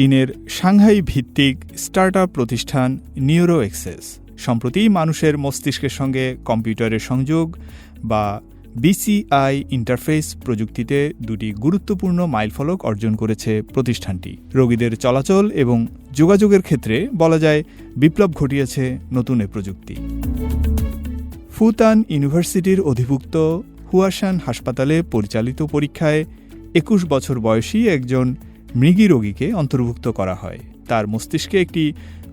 চীনের সাংহাই ভিত্তিক স্টার্টআপ প্রতিষ্ঠান নিউরো এক্সেস সম্প্রতি মানুষের মস্তিষ্কের সঙ্গে কম্পিউটারের সংযোগ বা বিসিআই ইন্টারফেস প্রযুক্তিতে দুটি গুরুত্বপূর্ণ মাইলফলক অর্জন করেছে প্রতিষ্ঠানটি। রোগীদের চলাচল এবং যোগাযোগের ক্ষেত্রে বলা যায় বিপ্লব ঘটিয়েছে নতুন এ প্রযুক্তি। ফুতান ইউনিভার্সিটির অধিভুক্ত হুয়াশান হাসপাতালে পরিচালিত পরীক্ষায় ২১ বছর বয়সী একজন মৃগী রোগীকে অন্তর্ভুক্ত করা হয়। তার মস্তিষ্কে একটি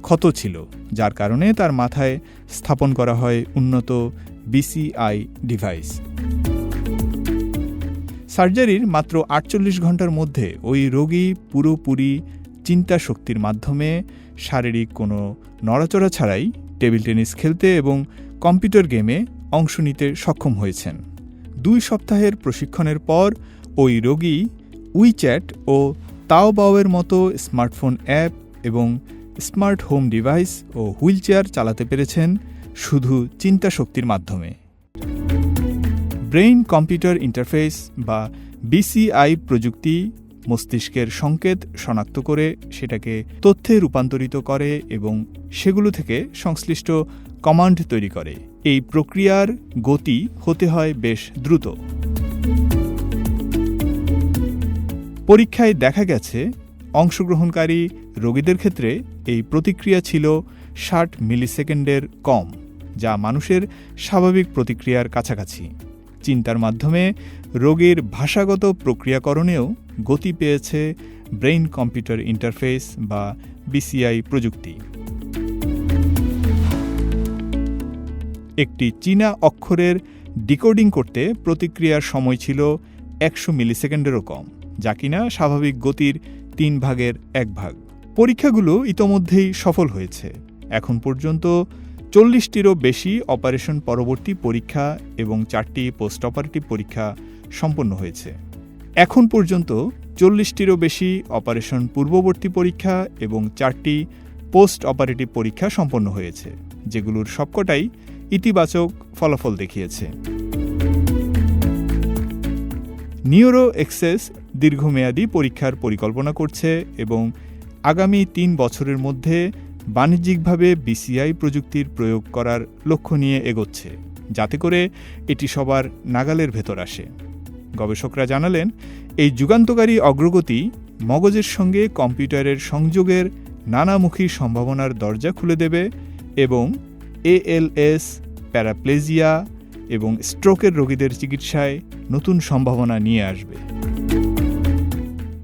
ক্ষত ছিল, যার কারণে তার মাথায় স্থাপন করা হয় উন্নত বিসিআই ডিভাইস। সার্জারির মাত্র ৪৮ ঘণ্টার মধ্যে ওই রোগী পুরোপুরি চিন্তা শক্তির মাধ্যমে শারীরিক কোনো নড়াচড়া ছাড়াই টেবিল টেনিস খেলতে এবং কম্পিউটার গেমে অংশ নিতে সক্ষম হয়েছেন। ২ সপ্তাহের প্রশিক্ষণের পর ওই রোগী উইচ্যাট ও তাওবাওয়ের মতো স্মার্টফোন অ্যাপ এবং স্মার্ট হোম ডিভাইস ও হুইলচেয়ার চালাতে পেরেছেন শুধু চিন্তা শক্তির মাধ্যমে। ব্রেইন কম্পিউটার ইন্টারফেস বা বিসিআই প্রযুক্তি মস্তিষ্কের সংকেত শনাক্ত করে সেটাকে তথ্যে রূপান্তরিত করে এবং সেগুলো থেকে সংশ্লিষ্ট কমান্ড তৈরি করে। এই প্রক্রিয়ার গতি হতে হয় বেশ দ্রুত। পরীক্ষায় দেখা গেছে অংশগ্রহণকারী রোগীদের ক্ষেত্রে এই প্রতিক্রিয়া ছিল ৬০ মিলিসেকেন্ডের কম, যা মানুষের স্বাভাবিক প্রতিক্রিয়ার কাছাকাছি। চিন্তার মাধ্যমে রোগীর ভাষাগত প্রক্রিয়াকরণেও গতি পেয়েছে ব্রেইন কম্পিউটার ইন্টারফেস বা বিসিআই প্রযুক্তি। একটি চীনা অক্ষরের ডিকোডিং করতে প্রতিক্রিয়ার সময় ছিল ১০০ মিলিসেকেন্ডেরও কম, যা কিনা স্বাভাবিক গতির ৩ ভাগের ১ ভাগ। পরীক্ষাগুলো ইতোমধ্যেই সফল হয়েছে। এখন পর্যন্ত ৪০টিরও বেশি অপারেশন পরবর্তী পরীক্ষা এবং ৪টি পোস্ট অপারেটিভ পরীক্ষা সম্পন্ন হয়েছে। এখন পর্যন্ত ৪০টিরও বেশি অপারেশন পূর্ববর্তী পরীক্ষা এবং ৪টি পোস্ট অপারেটিভ পরীক্ষা সম্পন্ন হয়েছে, যেগুলোর সবকটাই ইতিবাচক ফলাফল দেখিয়েছে। নিউরো এক্সেস দীর্ঘমেয়াদী পরীক্ষার পরিকল্পনা করছে এবং আগামী ৩ বছরের মধ্যে বাণিজ্যিকভাবে বিসিআই প্রযুক্তির প্রয়োগ করার লক্ষ্য নিয়ে এগোচ্ছে, যাতে করে এটি সবার নাগালের ভেতর আসে। গবেষকরা জানালেন, এই যুগান্তকারী অগ্রগতি মগজের সঙ্গে কম্পিউটারের সংযোগের নানামুখী সম্ভাবনার দরজা খুলে দেবে এবং এএলএস, প্যারাপ্লেজিয়া এবং স্ট্রোকের রোগীদের চিকিৎসায় নতুন সম্ভাবনা নিয়ে আসবে।